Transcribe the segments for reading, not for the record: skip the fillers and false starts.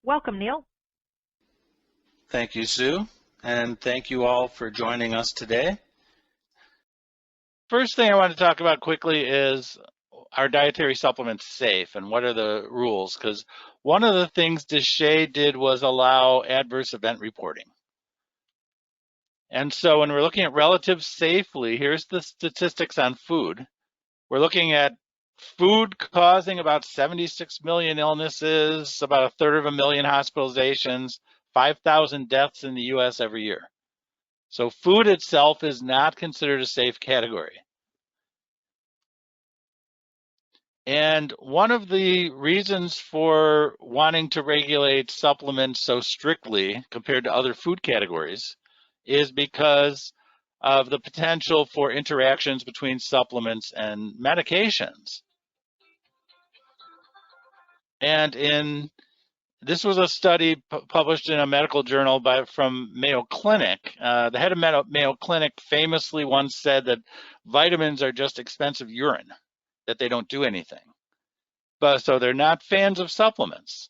Welcome, Neil. Thank you, Sue, and thank you all for joining us today. First thing I want to talk about quickly is, are dietary supplements safe and what are the rules? Because one of the things DSHEA did was allow adverse event reporting. And so when we're looking at relative safely, here's the statistics on food. We're looking at food causing about 76 million illnesses, about 1/3 hospitalizations, 5,000 deaths in the US every year. So food itself is not considered a safe category. And one of the reasons for wanting to regulate supplements so strictly compared to other food categories is because of the potential for interactions between supplements and medications. And this was a study published in a medical journal from Mayo Clinic. The head of Mayo Clinic famously once said that vitamins are just expensive urine, that they don't do anything. So they're not fans of supplements.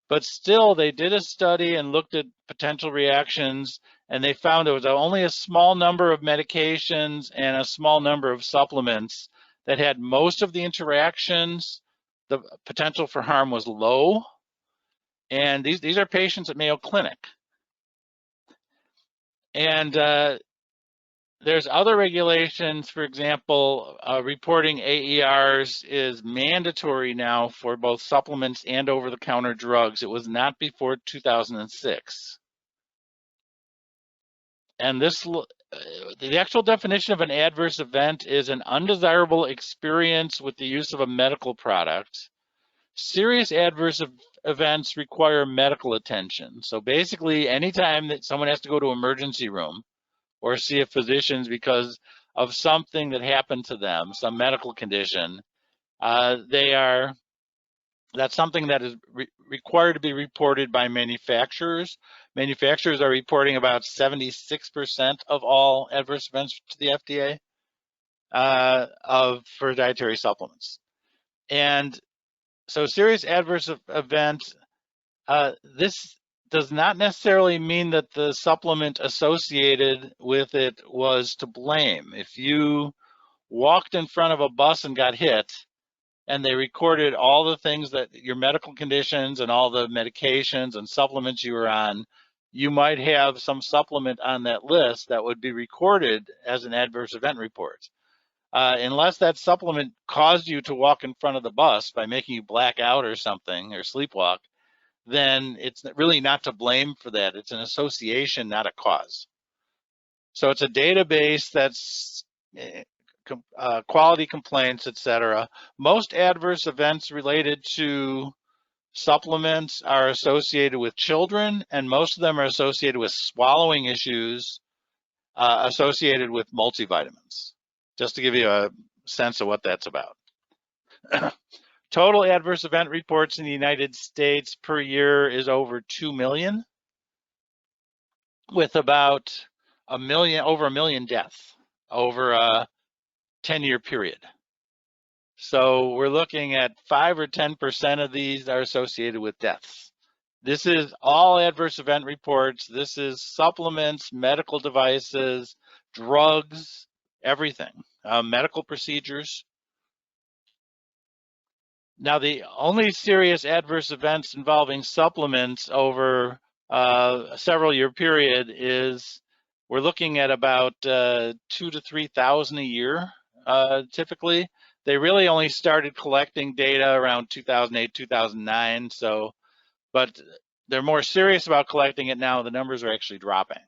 But still, they did a study and looked at potential reactions, and they found there was only a small number of medications and a small number of supplements that had most of the interactions. The potential for harm was low. And these are patients at Mayo Clinic. And there's other regulations. For example, reporting AERs is mandatory now for both supplements and over-the-counter drugs. It was not before 2006. And the actual definition of an adverse event is an undesirable experience with the use of a medical product. Serious adverse events require medical attention. So basically, anytime that someone has to go to an emergency room or see a physician because of something that happened to them, some medical condition, that's something that is required to be reported by manufacturers. Manufacturers are reporting about 76% of all adverse events to the FDA for dietary supplements. And so serious adverse event, this does not necessarily mean that the supplement associated with it was to blame. If you walked in front of a bus and got hit, and they recorded all the things that your medical conditions and all the medications and supplements you were on, you might have some supplement on that list that would be recorded as an adverse event report. Unless that supplement caused you to walk in front of the bus by making you black out or something, or sleepwalk, then it's really not to blame for that. It's an association, not a cause. So it's a database that's quality complaints, etc. Most adverse events related to supplements are associated with children, and most of them are associated with swallowing issues associated with multivitamins, just to give you a sense of what that's about. Total adverse event reports in the United States per year is over 2 million, with about over a million deaths over a 10-year period. So we're looking at 5 or 10% of these are associated with deaths. This is all adverse event reports. This is supplements, medical devices, drugs, everything, medical procedures. Now, the only serious adverse events involving supplements over a several-year period is we're looking at about 2,000 to 3,000 a year, typically. They really only started collecting data around 2008, 2009. But they're more serious about collecting it now. The numbers are actually dropping.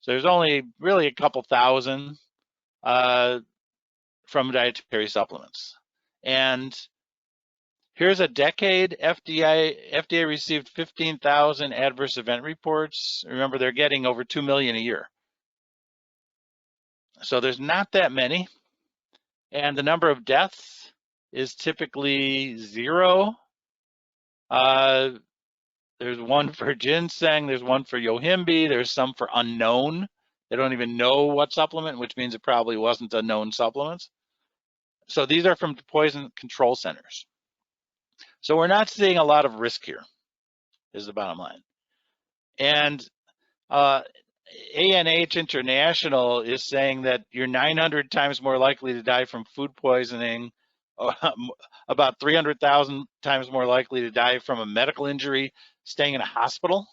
So there's only really a couple thousand from dietary supplements. And here's a decade. FDA received 15,000 adverse event reports. Remember, they're getting over 2 million a year. So there's not that many. And the number of deaths is typically 0. There's one for ginseng, there's one for yohimbe, there's some for unknown. They don't even know what supplement, which means it probably wasn't a known supplement. So these are from poison control centers. So we're not seeing a lot of risk here. is the bottom line. And ANH International is saying that you're 900 times more likely to die from food poisoning, about 300,000 times more likely to die from a medical injury staying in a hospital,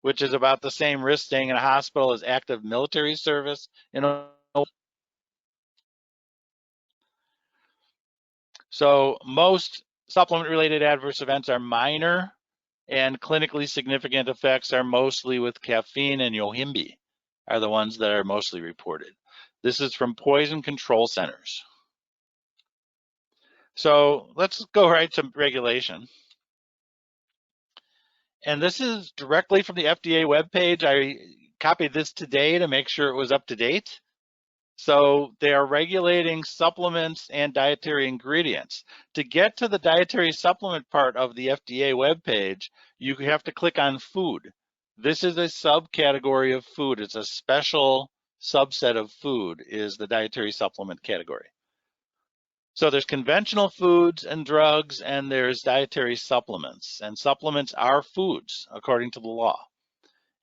which is about the same risk staying in a hospital as active military service. So most supplement-related adverse events are minor, and clinically significant effects are mostly with caffeine and yohimbe are the ones that are mostly reported. This is from Poison Control Centers. So let's go right to regulation. And this is directly from the FDA webpage. I copied this today to make sure it was up to date. So they are regulating supplements and dietary ingredients. To get to the dietary supplement part of the FDA webpage, you have to click on food. This is a subcategory of food. It's a special subset of food, is the dietary supplement category. So there's conventional foods and drugs, and there's dietary supplements. And supplements are foods, according to the law.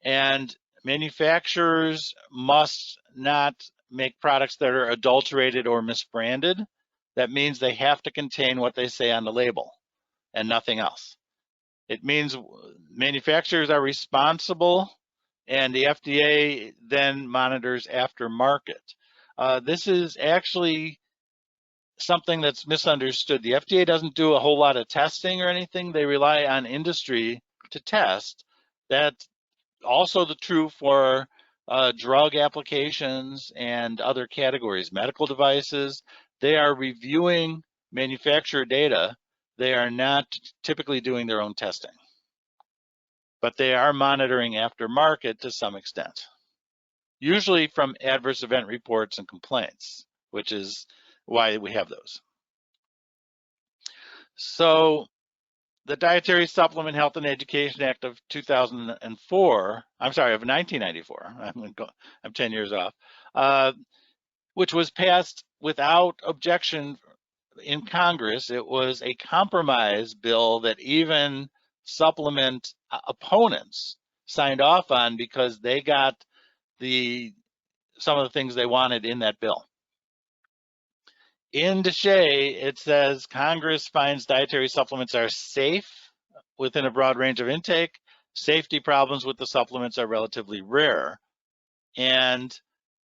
And manufacturers must not make products that are adulterated or misbranded. That means they have to contain what they say on the label and nothing else. It means manufacturers are responsible, and the FDA then monitors aftermarket. This is actually something that's misunderstood. The FDA doesn't do a whole lot of testing or anything. They rely on industry to test. That's also true for drug applications and other categories. Medical devices, they are reviewing manufacturer data. They are not typically doing their own testing, but they are monitoring aftermarket to some extent, usually from adverse event reports and complaints, which is why we have those. So the Dietary Supplement Health and Education Act of 2004, I'm sorry, of 1994, I'm 10 years off, which was passed without objection in Congress. It was a compromise bill that even supplement opponents signed off on because they got some of the things they wanted in that bill. In DSHEA, it says Congress finds dietary supplements are safe within a broad range of intake. Safety problems with the supplements are relatively rare. And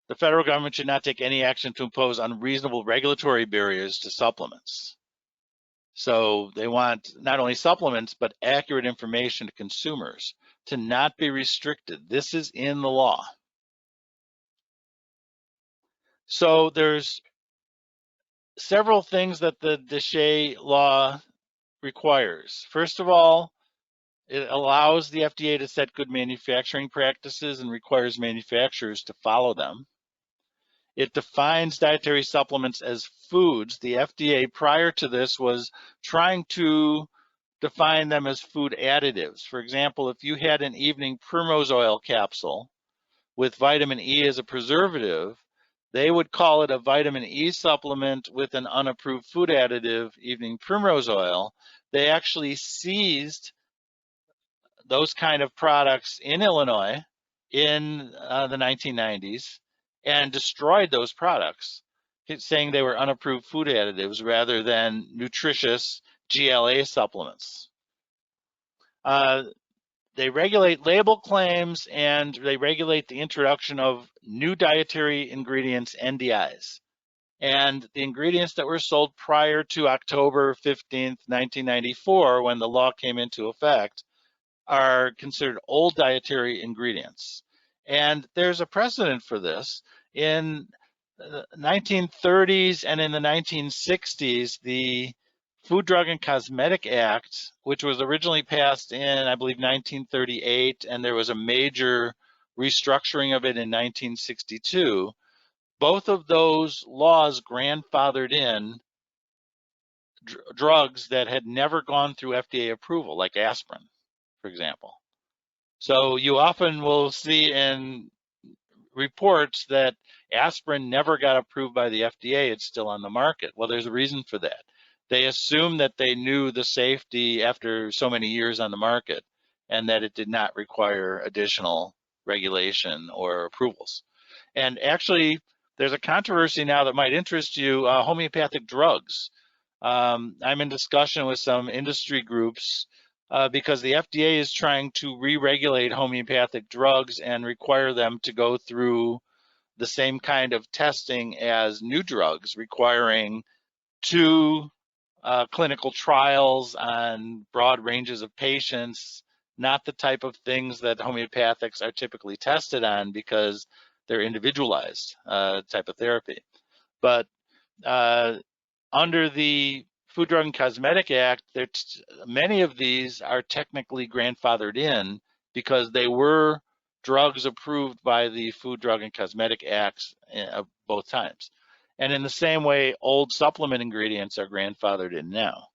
the federal government should not take any action to impose unreasonable regulatory barriers to supplements. So they want not only supplements, but accurate information to consumers to not be restricted. This is in the law. So there's several things that the DSHEA law requires. First of all, it allows the FDA to set good manufacturing practices and requires manufacturers to follow them. It defines dietary supplements as foods. The FDA prior to this was trying to define them as food additives. For example, if you had an evening primrose oil capsule with vitamin E as a preservative, they would call it a vitamin E supplement with an unapproved food additive, evening primrose oil. They actually seized those kind of products in Illinois in the 1990s and destroyed those products, saying they were unapproved food additives rather than nutritious GLA supplements. They regulate label claims, and they regulate the introduction of new dietary ingredients, NDIs. And the ingredients that were sold prior to October 15th, 1994, when the law came into effect, are considered old dietary ingredients. And there's a precedent for this. In the 1930s and in the 1960s, the Food, Drug, and Cosmetic Act, which was originally passed in, I believe, 1938, and there was a major restructuring of it in 1962, both of those laws grandfathered in drugs that had never gone through FDA approval, like aspirin, for example. So you often will see in reports that aspirin never got approved by the FDA, it's still on the market. Well, there's a reason for that. They assumed that they knew the safety after so many years on the market and that it did not require additional regulation or approvals. And actually, there's a controversy now that might interest you, homeopathic drugs. I'm in discussion with some industry groups because the FDA is trying to re-regulate homeopathic drugs and require them to go through the same kind of testing as new drugs, requiring 2 clinical trials on broad ranges of patients, not the type of things that homeopathics are typically tested on because they're individualized type of therapy. But under the Food, Drug, and Cosmetic Act, many of these are technically grandfathered in because they were drugs approved by the Food, Drug, and Cosmetic Acts both times. And in the same way, old supplement ingredients are grandfathered in now.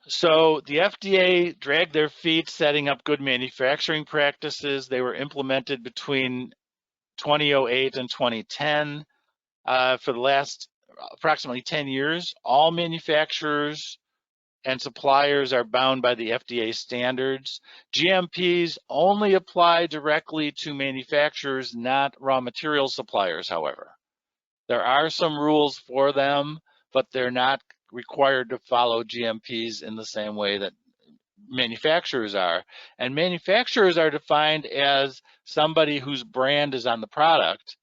So the FDA dragged their feet setting up good manufacturing practices. They were implemented between 2008 and 2010. For the last approximately 10 years, all manufacturers and suppliers are bound by the FDA standards. GMPs only apply directly to manufacturers, not raw material suppliers, however. There are some rules for them, but they're not required to follow GMPs in the same way that manufacturers are. And manufacturers are defined as somebody whose brand is on the product,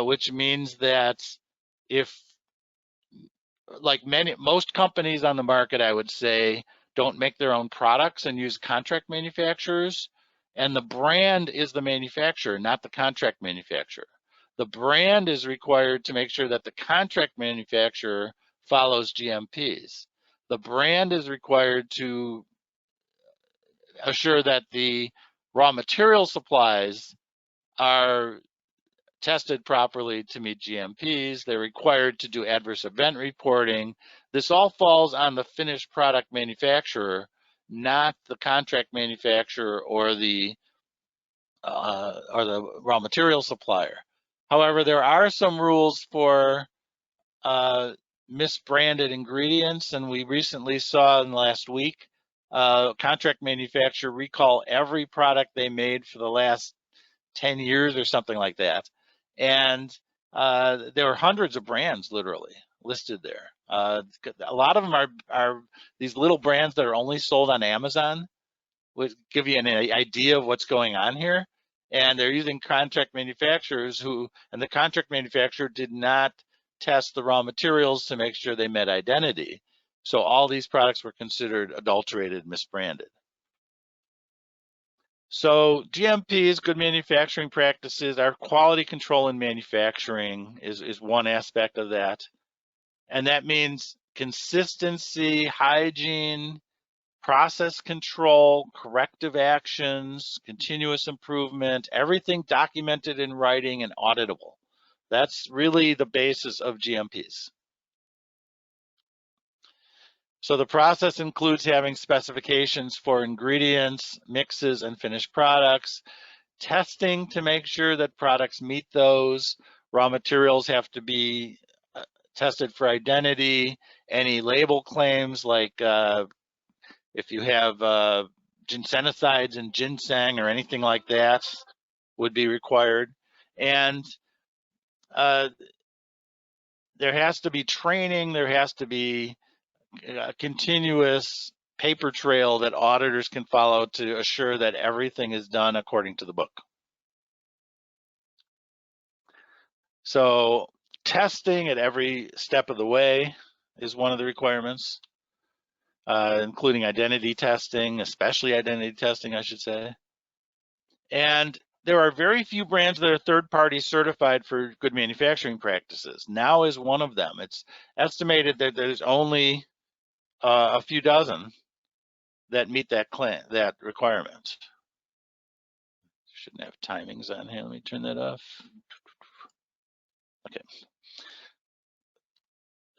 which means that if, like most companies on the market, I would say, don't make their own products and use contract manufacturers, and the brand is the manufacturer, not the contract manufacturer. The brand is required to make sure that the contract manufacturer follows GMPs. The brand is required to assure that the raw material supplies are tested properly to meet GMPs. They're required to do adverse event reporting. This all falls on the finished product manufacturer, not the contract manufacturer or the raw material supplier. However, there are some rules for misbranded ingredients, and we recently saw in the last week contract manufacturer recall every product they made for the last 10 years or something like that. And there were hundreds of brands literally listed there. A lot of them are these little brands that are only sold on Amazon, which give you an idea of what's going on here. And they're using contract manufacturers and the contract manufacturer did not test the raw materials to make sure they met identity. So all these products were considered adulterated, misbranded. So GMPs, good manufacturing practices, our quality control in manufacturing is one aspect of that. And that means consistency, hygiene, process control, corrective actions, continuous improvement, everything documented in writing and auditable. That's really the basis of GMPs. So the process includes having specifications for ingredients, mixes, and finished products, testing to make sure that products meet those. Raw materials have to be tested for identity. Any label claims, like if you have ginsenosides and ginseng or anything like that, would be required. And there has to be training, there has to be a continuous paper trail that auditors can follow to assure that everything is done according to the book. So testing at every step of the way is one of the requirements, including identity testing, especially identity testing, I should say. And there are very few brands that are third-party certified for good manufacturing practices. Now is one of them. It's estimated that there's only a few dozen that meet that requirement. Shouldn't have timings on here. Let me turn that off. Okay.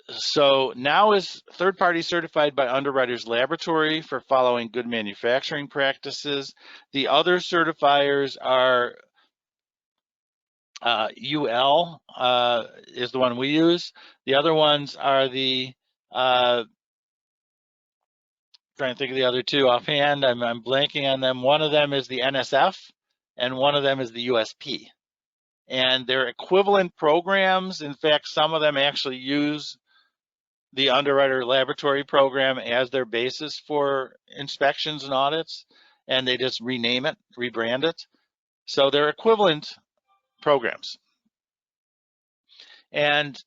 So now is third-party certified by Underwriters Laboratory for following good manufacturing practices. The other certifiers are UL is the one we use. The other ones are the, trying to think of the other two offhand, I'm blanking on them. One of them is the NSF, and one of them is the USP. And they're equivalent programs. In fact, some of them actually use the underwriter laboratory program as their basis for inspections and audits, and they just rename it, rebrand it. So they're equivalent programs. And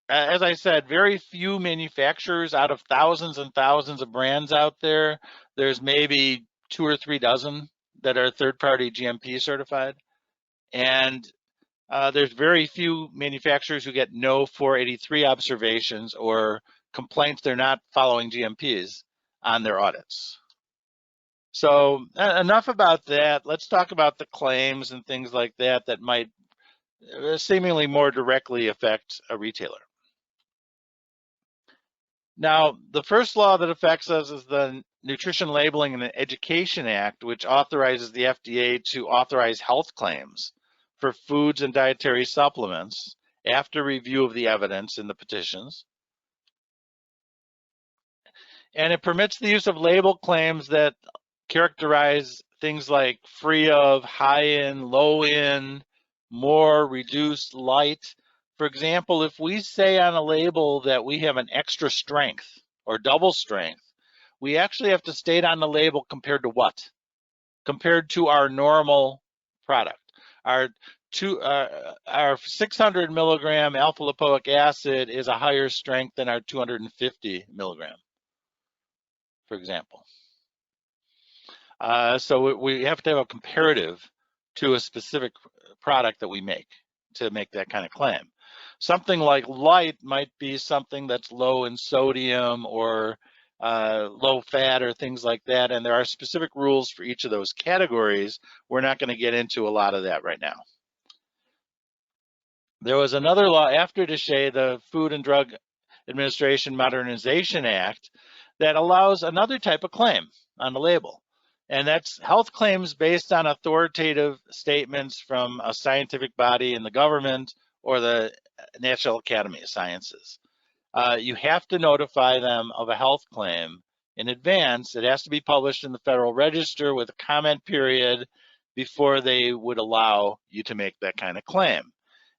as I said, very few manufacturers out of thousands and thousands of brands out there. There's maybe 2 or 3 dozen that are third-party GMP certified. And there's very few manufacturers who get no 483 observations or complaints they're not following GMPs on their audits. So enough about that. Let's talk about the claims and things like that that might seemingly more directly affect a retailer. Now, the first law that affects us is the Nutrition Labeling and Education Act, which authorizes the FDA to authorize health claims for foods and dietary supplements after review of the evidence in the petitions. And it permits the use of label claims that characterize things like free of, high in, low in, more, reduced, light. For example, if we say on a label that we have an extra strength or double strength, we actually have to state on the label compared to what? Compared to our normal product. Our 600 milligram alpha lipoic acid is a higher strength than our 250 milligram, for example. So we have to have a comparative to a specific product that we make to make that kind of claim. Something like light might be something that's low in sodium or low fat or things like that, and there are specific rules for each of those categories. We're not going to get into a lot of that right now. There was another law after DSHEA, the Food and Drug Administration Modernization Act, that allows another type of claim on the label. And that's health claims based on authoritative statements from a scientific body in the government or the National Academy of Sciences. You have to notify them of a health claim in advance. It has to be published in the Federal Register with a comment period before they would allow you to make that kind of claim.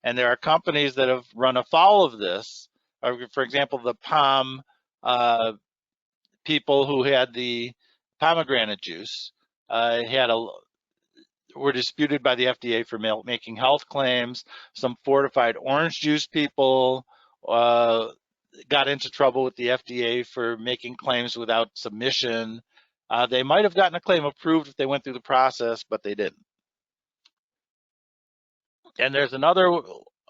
And there are companies that have run afoul of this. For example, the POM people who had the pomegranate juice were disputed by the FDA for making health claims. Some fortified orange juice people got into trouble with the FDA for making claims without submission. They might have gotten a claim approved if they went through the process, but they didn't. And there's another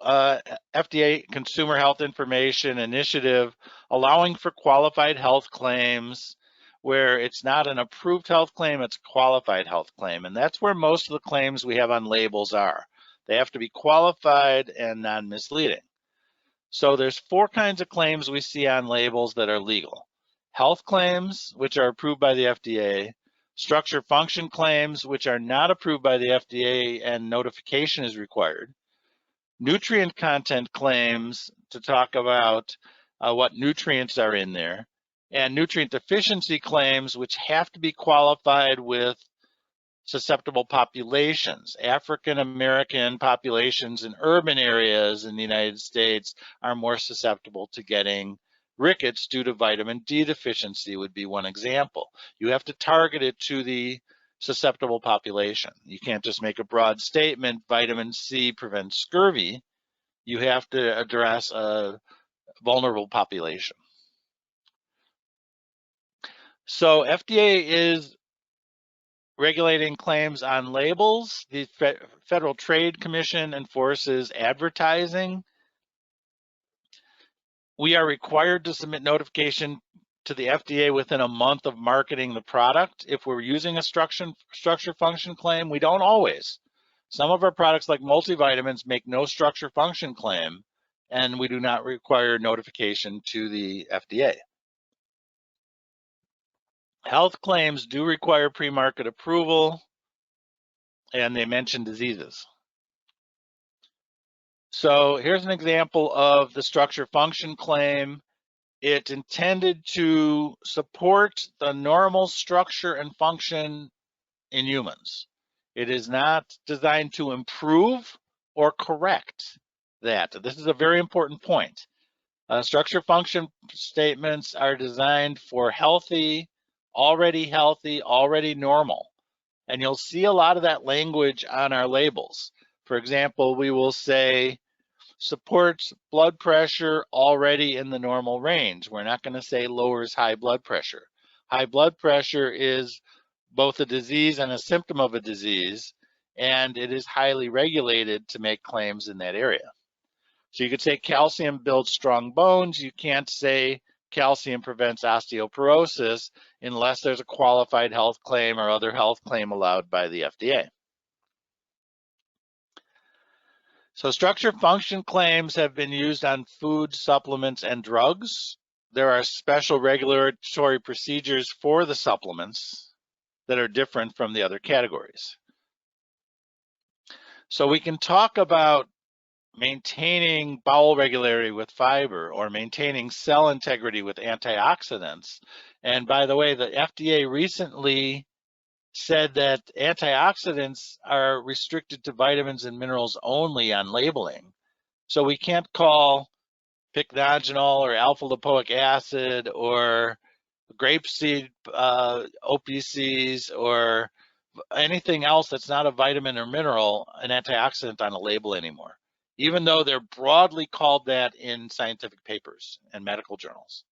FDA Consumer Health Information Initiative allowing for qualified health claims where it's not an approved health claim, it's a qualified health claim. And that's where most of the claims we have on labels are. They have to be qualified and non-misleading. So there's 4 kinds of claims we see on labels that are legal. Health claims, which are approved by the FDA, structure function claims, which are not approved by the FDA and notification is required, nutrient content claims to talk about what nutrients are in there, and nutrient deficiency claims, which have to be qualified with susceptible populations. African American populations in urban areas in the United States are more susceptible to getting rickets due to vitamin D deficiency would be one example. You have to target it to the susceptible population. You can't just make a broad statement, vitamin C prevents scurvy. You have to address a vulnerable population. So FDA is regulating claims on labels. The Federal Trade Commission enforces advertising. We are required to submit notification to the FDA within a month of marketing the product. If we're using a structure function claim, we don't always. Some of our products like multivitamins make no structure function claim, and we do not require notification to the FDA. Health claims do require pre-market approval, and they mention diseases. So here's an example of the structure function claim. It's intended to support the normal structure and function in humans. It is not designed to improve or correct that. This is a very important point. Structure function statements are designed for healthy, already normal. And you'll see a lot of that language on our labels. For example, we will say, supports blood pressure already in the normal range. We're not going to say lowers high blood pressure. High blood pressure is both a disease and a symptom of a disease, and it is highly regulated to make claims in that area. So you could say calcium builds strong bones. You can't say calcium prevents osteoporosis unless there's a qualified health claim or other health claim allowed by the FDA. So structure function claims have been used on food, supplements, and drugs. There are special regulatory procedures for the supplements that are different from the other categories. So we can talk about maintaining bowel regularity with fiber or maintaining cell integrity with antioxidants. And by the way, the FDA recently said that antioxidants are restricted to vitamins and minerals only on labeling. So we can't call pycnogenol or alpha lipoic acid or grapeseed OPCs or anything else that's not a vitamin or mineral an antioxidant on a label anymore, even though they're broadly called that in scientific papers and medical journals.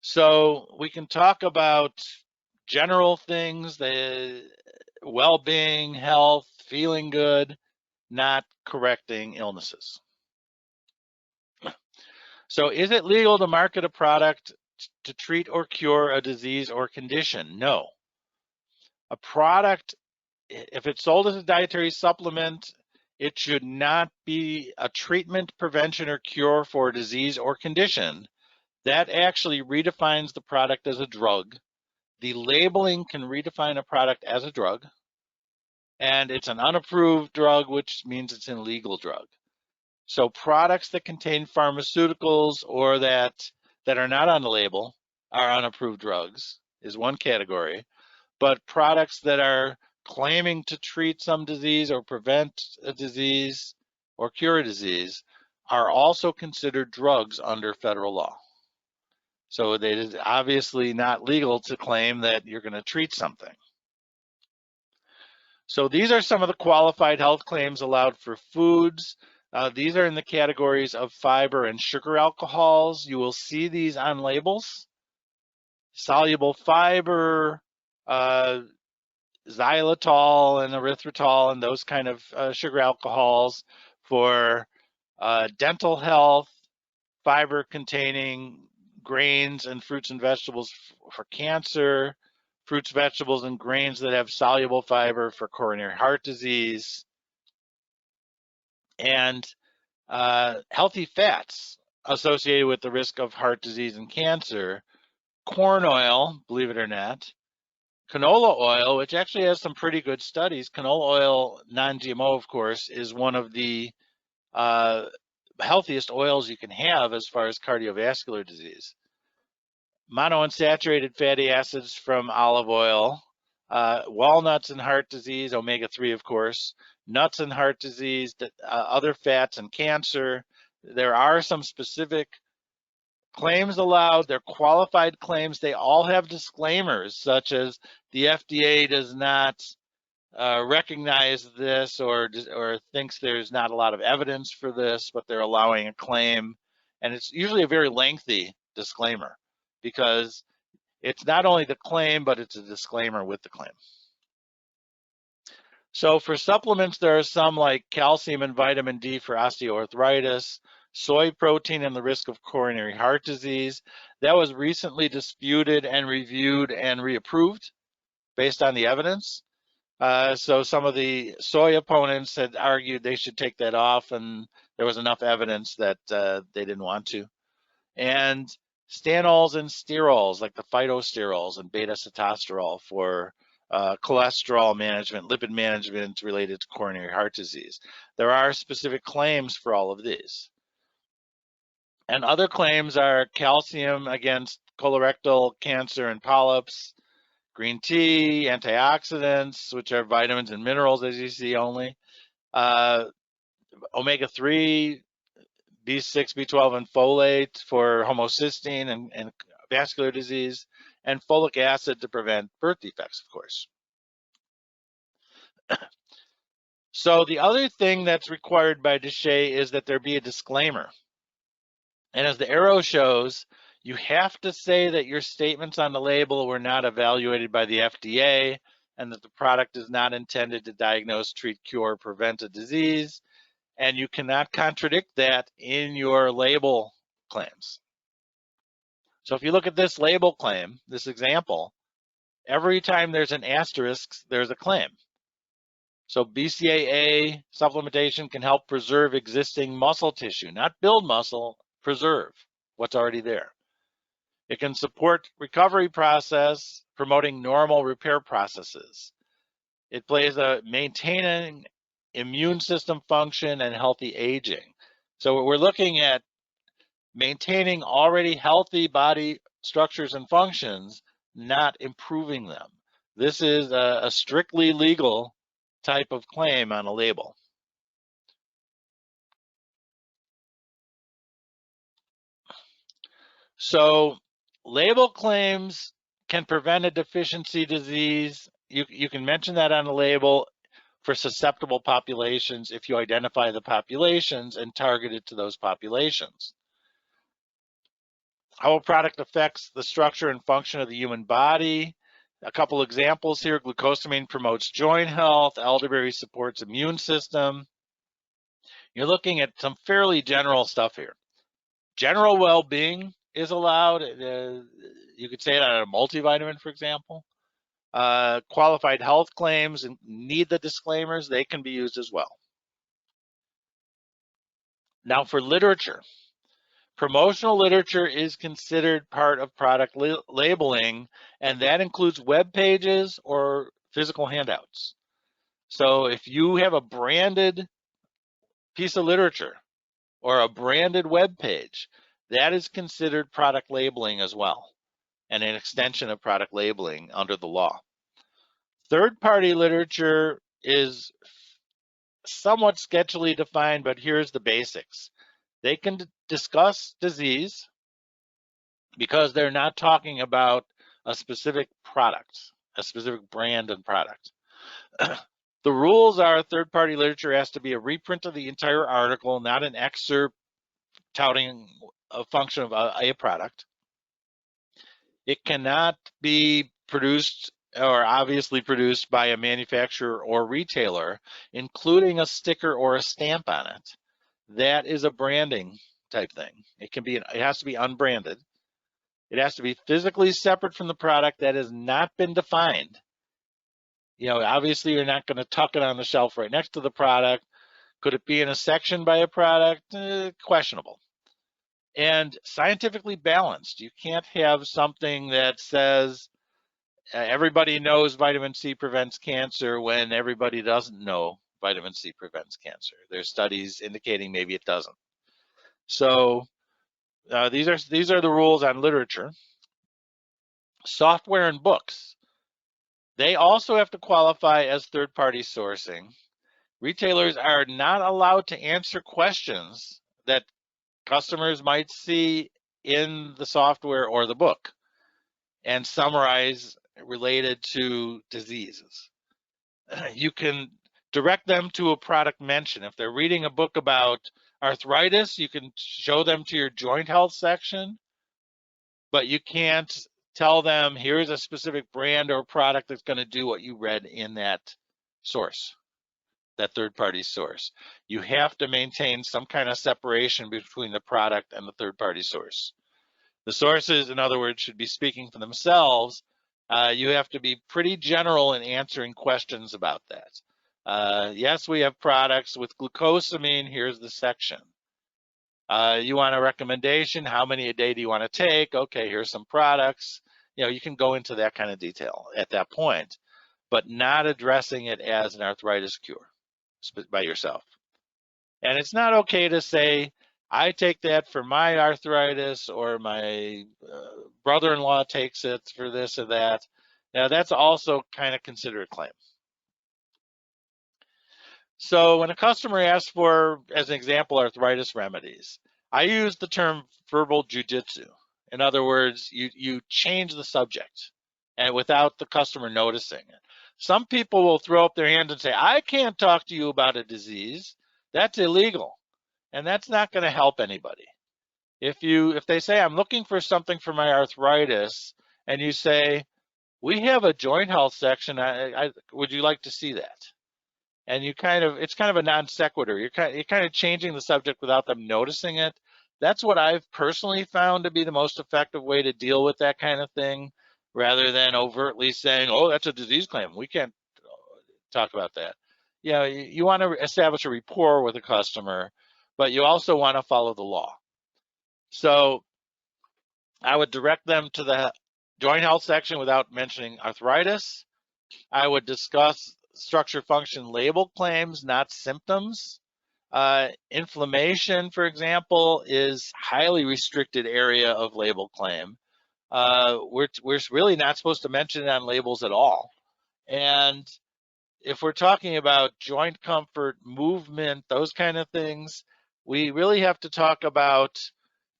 So we can talk about general things, the well-being, health, feeling good, not correcting illnesses. So is it legal to market a product to treat or cure a disease or condition? No. A product, if it's sold as a dietary supplement, it should not be a treatment, prevention, or cure for a disease or condition. That actually redefines the product as a drug. The labeling can redefine a product as a drug, and it's an unapproved drug, which means it's an illegal drug. So products that contain pharmaceuticals or that are not on the label are unapproved drugs is one category, but products that are claiming to treat some disease or prevent a disease or cure a disease are also considered drugs under federal law. So it is obviously not legal to claim that you're going to treat something. So these are some of the qualified health claims allowed for foods. These are in the categories of fiber and sugar alcohols. You will see these on labels. Soluble fiber, xylitol and erythritol and those kind of sugar alcohols for dental health, fiber containing grains and fruits and vegetables for cancer, fruits, vegetables, and grains that have soluble fiber for coronary heart disease, and healthy fats associated with the risk of heart disease and cancer. Corn oil, believe it or not, canola oil, which actually has some pretty good studies. Canola oil, non-GMO, of course, is one of the healthiest oils you can have as far as cardiovascular disease. Monounsaturated fatty acids from olive oil, walnuts and heart disease, omega-3, of course, nuts and heart disease, other fats and cancer. There are some specific claims allowed. They're qualified claims. They all have disclaimers, such as the FDA does not recognize this or thinks there's not a lot of evidence for this, but they're allowing a claim. And it's usually a very lengthy disclaimer because it's not only the claim, but it's a disclaimer with the claim. So for supplements, there are some like calcium and vitamin D for osteoarthritis, soy protein and the risk of coronary heart disease. That was recently disputed and reviewed and reapproved based on the evidence. So some of the soy opponents had argued they should take that off, and there was enough evidence that they didn't want to. And stanols and sterols, like the phytosterols and beta-sitosterol for cholesterol management, lipid management related to coronary heart disease. There are specific claims for all of these. And other claims are calcium against colorectal cancer and polyps, green tea, antioxidants, which are vitamins and minerals, as you see only, omega-3, B6, B12, and folate for homocysteine and vascular disease, and folic acid to prevent birth defects, of course. So the other thing that's required by DSHEA is that there be a disclaimer. And as the arrow shows, you have to say that your statements on the label were not evaluated by the FDA and that the product is not intended to diagnose, treat, cure, or prevent a disease. And you cannot contradict that in your label claims. So if you look at this label claim, this example, every time there's an asterisk, there's a claim. So BCAA supplementation can help preserve existing muscle tissue, not build muscle, preserve what's already there. It can support recovery process, promoting normal repair processes. It plays a maintaining immune system function and healthy aging. So we're looking at maintaining already healthy body structures and functions, not improving them. This is a strictly legal type of claim on a label. So label claims can prevent a deficiency disease. You can mention that on the label for susceptible populations if you identify the populations and target it to those populations. How a product affects the structure and function of the human body. A couple examples here: glucosamine promotes joint health, elderberry supports immune system. You're looking at some fairly general stuff here. General well-being is allowed. You could say it on a multivitamin, for example. Qualified health claims need the disclaimers. They can be used as well. Now for literature. Promotional literature is considered part of product labeling, and that includes web pages or physical handouts. So if you have a branded piece of literature or a branded web page, that is considered product labeling as well, and an extension of product labeling under the law. Third-party literature is somewhat sketchily defined, but here's the basics. They can discuss disease because they're not talking about a specific product, a specific brand and product. The rules are third-party literature has to be a reprint of the entire article, not an excerpt touting a function of a product. It cannot be produced or obviously produced by a manufacturer or retailer, including a sticker or a stamp on it. That is a branding type thing. It has to be unbranded. It has to be physically separate from the product that has not been defined. You know, obviously you're not going to tuck it on the shelf right next to the product. Could it be in a section by a product? Questionable. And scientifically balanced. You can't have something that says everybody knows vitamin C prevents cancer when everybody doesn't know vitamin C prevents cancer. There's studies indicating maybe it doesn't. So these are the rules on literature. Software and books. They also have to qualify as third-party sourcing. Retailers are not allowed to answer questions that customers might see in the software or the book and summarize related to diseases. You can direct them to a product mention. If they're reading a book about arthritis, you can show them to your joint health section, but you can't tell them here's a specific brand or product that's going to do what you read in that source, that third-party source. You have to maintain some kind of separation between the product and the third-party source. The sources, in other words, should be speaking for themselves. You have to be pretty general in answering questions about that. Yes, we have products with glucosamine. Here's the section. You want a recommendation? How many a day do you want to take? Okay, here's some products. You know, you can go into that kind of detail at that point. but not addressing it as an arthritis cure by yourself. And it's not okay to say, I take that for my arthritis, or my brother-in-law takes it for this or that. Now, that's also kind of considered a claim. So when a customer asks for, as an example, arthritis remedies, I use the term verbal jujitsu. In other words, you change the subject, and without the customer noticing it. Some people will throw up their hands and say, I can't talk to you about a disease. That's illegal. And that's not going to help anybody. If they say, I'm looking for something for my arthritis, and you say, we have a joint health section, would you like to see that? And it's kind of a non sequitur. You're kind of changing the subject without them noticing it. That's what I've personally found to be the most effective way to deal with that kind of thing, rather than overtly saying, oh, that's a disease claim, we can't talk about that. You want to establish a rapport with a customer, but you also want to follow the law. So I would direct them to the joint health section without mentioning arthritis. I would discuss structure function label claims, not symptoms. Inflammation, for example, is highly restricted area of label claim. We're really not supposed to mention it on labels at all. And if we're talking about joint comfort, movement, those kind of things, we really have to talk about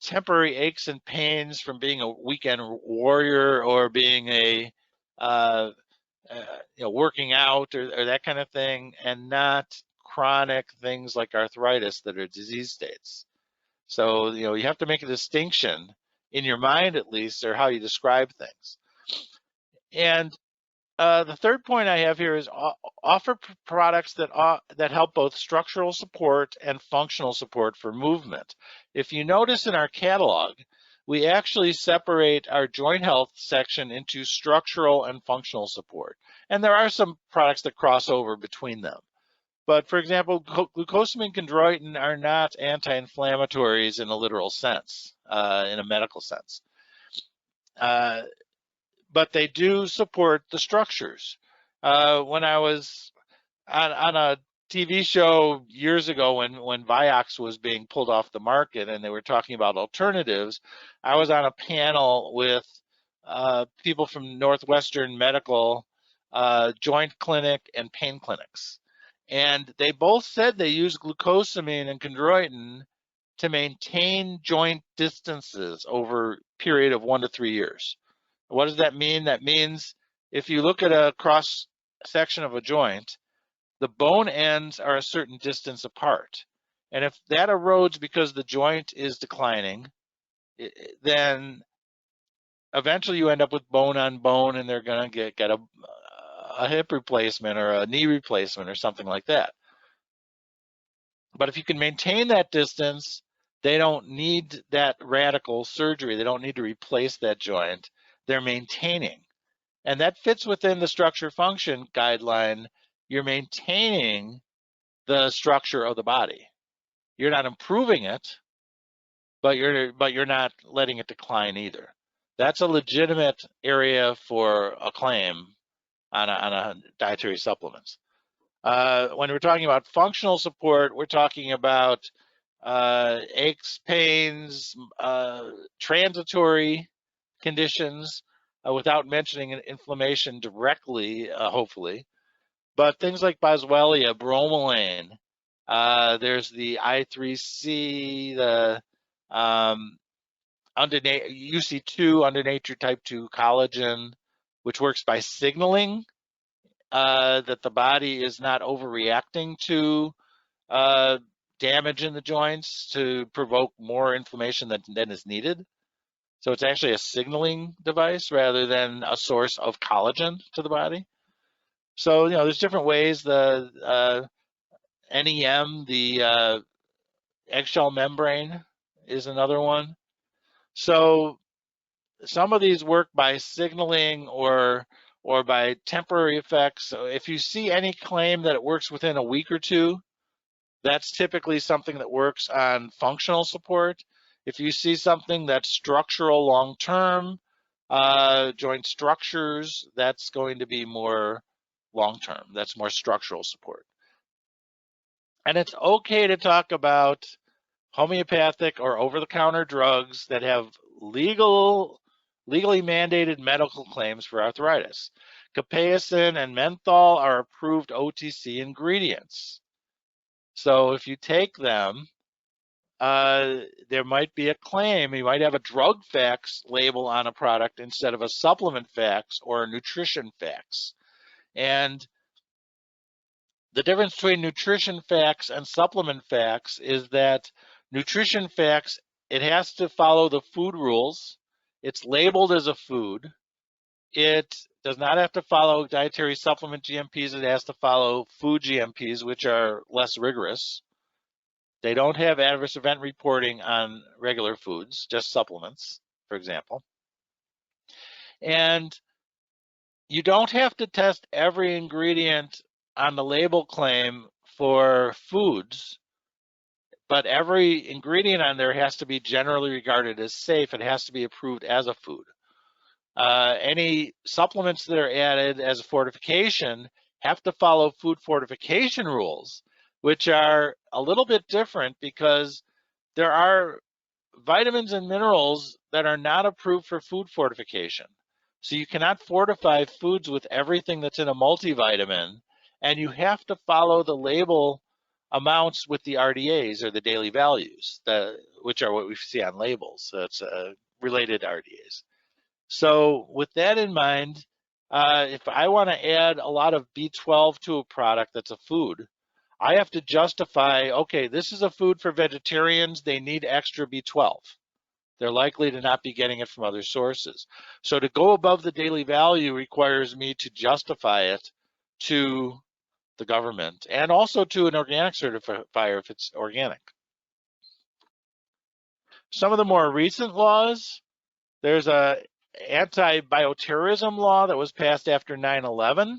temporary aches and pains from being a weekend warrior, or being a working out, or that kind of thing, and not chronic things like arthritis that are disease states. So you have to make a distinction in your mind, at least, or how you describe things. And the third point I have here is offer products that help both structural support and functional support for movement. If you notice in our catalog, we actually separate our joint health section into structural and functional support. And there are some products that cross over between them. But for example, glucosamine, chondroitin are not anti-inflammatories in a literal sense, in a medical sense. But they do support the structures. When I was on a TV show years ago, when Vioxx was being pulled off the market and they were talking about alternatives, I was on a panel with people from Northwestern Medical, joint clinic, and pain clinics. And they both said they use glucosamine and chondroitin to maintain joint distances over a period of 1 to 3 years. What does that mean? That means if you look at a cross section of a joint, the bone ends are a certain distance apart. And if that erodes because the joint is declining, then eventually you end up with bone on bone, and they're going to get a hip replacement or a knee replacement or something like that. But if you can maintain that distance, they don't need that radical surgery. They don't need to replace that joint. They're maintaining. And that fits within the structure function guideline. You're maintaining the structure of the body. You're not improving it, but you're not letting it decline either. That's a legitimate area for a claim on a dietary supplements. When we're talking about functional support, we're talking about aches, pains, transitory conditions, without mentioning inflammation directly, hopefully. But things like boswellia, bromelain, there's the I3C, the UC2, under nature type 2 collagen, which works by signaling that the body is not overreacting to damage in the joints to provoke more inflammation than is needed. So it's actually a signaling device rather than a source of collagen to the body. So, there's different ways. The NEM, the eggshell membrane, is another one. So some of these work by signaling or by temporary effects. So if you see any claim that it works within a week or two, that's typically something that works on functional support. If you see something that's structural long-term, joint structures, that's going to be more long-term. That's more structural support. And it's okay to talk about homeopathic or over-the-counter drugs that have legally mandated medical claims for arthritis. Capsaicin and menthol are approved OTC ingredients. So if you take them, there might be a claim. You might have a drug facts label on a product instead of a supplement facts or a nutrition facts. And the difference between nutrition facts and supplement facts is that nutrition facts, it has to follow the food rules. It's labeled as a food. It does not have to follow dietary supplement GMPs. It has to follow food GMPs, which are less rigorous. They don't have adverse event reporting on regular foods, just supplements, for example. And you don't have to test every ingredient on the label claim for foods, but every ingredient on there has to be generally regarded as safe. It has to be approved as a food. Any supplements that are added as a fortification have to follow food fortification rules, which are a little bit different because there are vitamins and minerals that are not approved for food fortification. So you cannot fortify foods with everything that's in a multivitamin, and you have to follow the label amounts with the RDAs, or the daily values, which are what we see on labels. So it's related RDAs. So with that in mind, if I want to add a lot of B12 to a product that's a food, I have to justify, okay, this is a food for vegetarians. They need extra B12. They're likely to not be getting it from other sources. So to go above the daily value requires me to justify it to the government and also to an organic certifier if it's organic. Some of the more recent laws, there's a Antibioterrorism law that was passed after 9/11,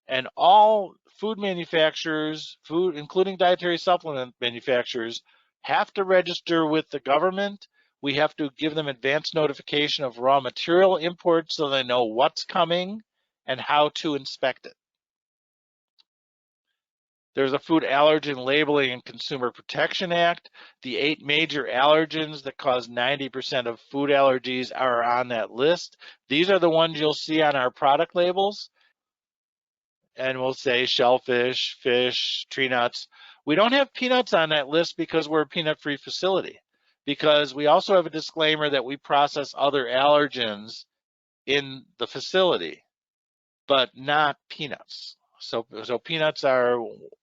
and all food manufacturers, including dietary supplement manufacturers, have to register with the government. We have to give them advance notification of raw material imports so they know what's coming and how to inspect it. There's a Food Allergen Labeling and Consumer Protection Act. The 8 major allergens that cause 90% of food allergies are on that list. These are the ones you'll see on our product labels. And we'll say shellfish, fish, tree nuts. We don't have peanuts on that list because we're a peanut-free facility, because we also have a disclaimer that we process other allergens in the facility, but not peanuts. So peanuts are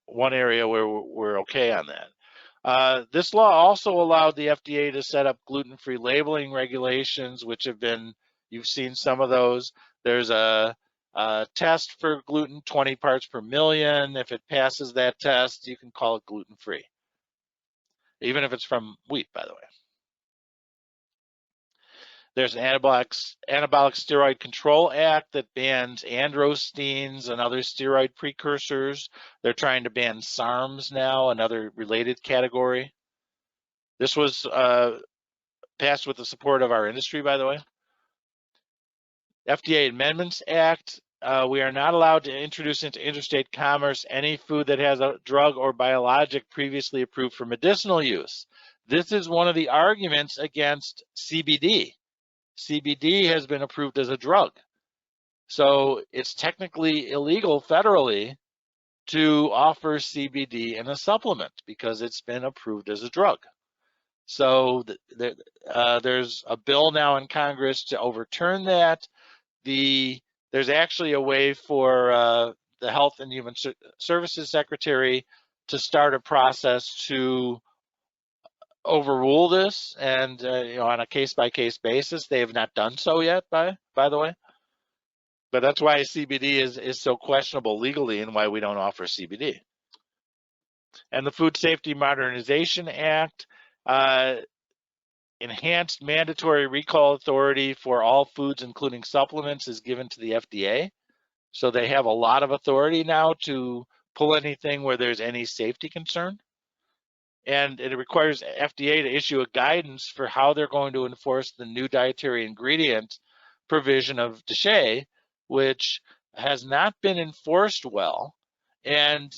one area where we're okay on that. This law also allowed the FDA to set up gluten-free labeling regulations, which have been, you've seen some of those. There's a test for gluten, 20 parts per million. If it passes that test, you can call it gluten-free, even if it's from wheat, by the way. There's an Anabolic Steroid Control Act that bans androstenedione and other steroid precursors. They're trying to ban SARMs now, another related category. This was passed with the support of our industry, by the way. FDA Amendments Act, we are not allowed to introduce into interstate commerce any food that has a drug or biologic previously approved for medicinal use. This is one of the arguments against CBD. CBD has been approved as a drug. So it's technically illegal federally to offer CBD in a supplement because it's been approved as a drug. So there's a bill now in Congress to overturn that. There's actually a way for the Health and Human Services Secretary to start a process to overrule this, and on a case-by-case basis. They have not done so yet, by the way. But that's why CBD is so questionable legally and why we don't offer CBD. And the Food Safety Modernization Act, enhanced mandatory recall authority for all foods, including supplements, is given to the FDA. So they have a lot of authority now to pull anything where there's any safety concern. And it requires FDA to issue a guidance for how they're going to enforce the new dietary ingredient provision of DSHEA, which has not been enforced well, and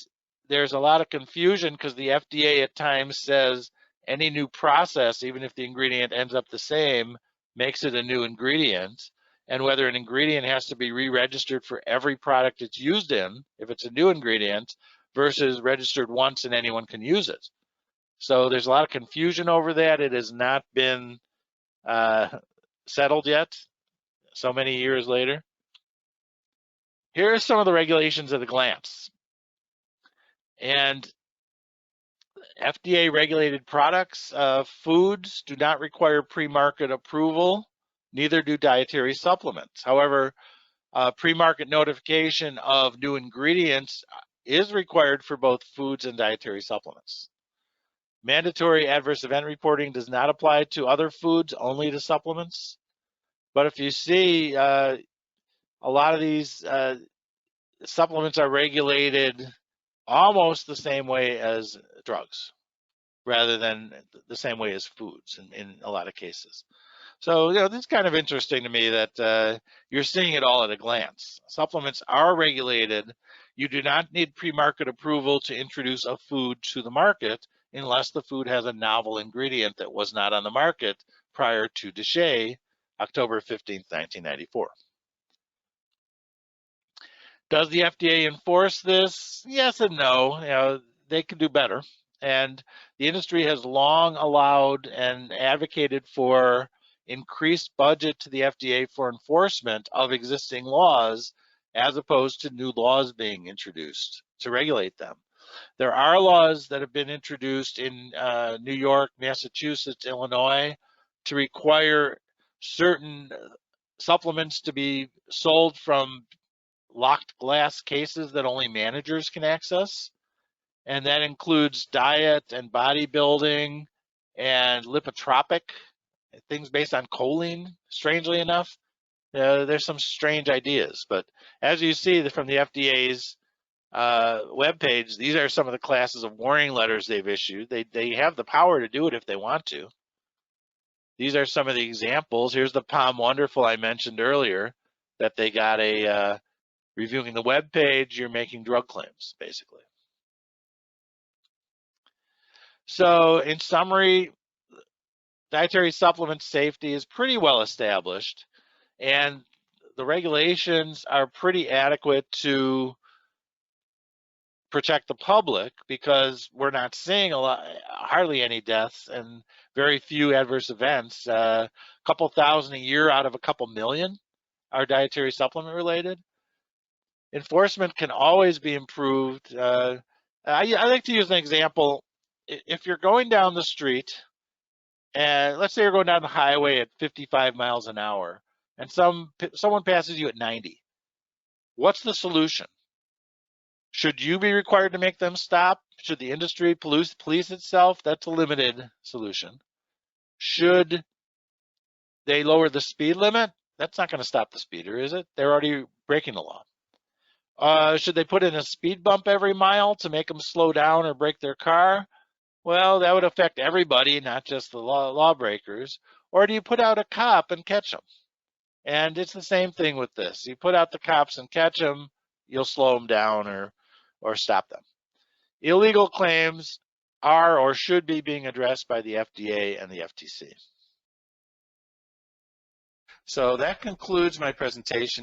there's a lot of confusion because the FDA at times says any new process, even if the ingredient ends up the same, makes it a new ingredient, and whether an ingredient has to be re-registered for every product it's used in, if it's a new ingredient, versus registered once and anyone can use it. So there's a lot of confusion over that. It has not been settled yet, so many years later. Here are some of the regulations at a glance. And FDA regulated products, foods do not require pre-market approval, neither do dietary supplements. However, pre-market notification of new ingredients is required for both foods and dietary supplements. Mandatory adverse event reporting does not apply to other foods, only to supplements. But if you see, a lot of these supplements are regulated almost the same way as drugs, rather than the same way as foods in a lot of cases. So, this is kind of interesting to me that you're seeing it all at a glance. Supplements are regulated. You do not need pre-market approval to introduce a food to the market unless the food has a novel ingredient that was not on the market prior to DSHEA, October 15th, 1994. Does the FDA enforce this? Yes and no. They could do better. And the industry has long allowed and advocated for increased budget to the FDA for enforcement of existing laws, as opposed to new laws being introduced to regulate them. There are laws that have been introduced in New York, Massachusetts, Illinois, to require certain supplements to be sold from locked glass cases that only managers can access. And that includes diet and bodybuilding and lipotropic, things based on choline, strangely enough. There's some strange ideas, but as you see from the FDA's webpage, these are some of the classes of warning letters they've issued. They have the power to do it if they want to. These are some of the examples. Here's the Palm Wonderful I mentioned earlier, that they got a reviewing the web page, you're making drug claims, basically. So in summary, dietary supplement safety is pretty well established, and the regulations are pretty adequate to protect the public because we're not seeing hardly any deaths and very few adverse events. A couple thousand a year out of a couple million are dietary supplement related. Enforcement can always be improved. I like to use an example. If you're going down the street, and let's say you're going down the highway at 55 miles an hour, and someone passes you at 90, what's the solution? Should you be required to make them stop? Should the industry police itself? That's a limited solution. Should they lower the speed limit? That's not going to stop the speeder, is it? They're already breaking the law. Should they put in a speed bump every mile to make them slow down or break their car? Well, that would affect everybody, not just the lawbreakers. Or do you put out a cop and catch them? And it's the same thing with this. You put out the cops and catch them, you'll slow them down or stop them. Illegal claims are or should be being addressed by the FDA and the FTC. So that concludes my presentation.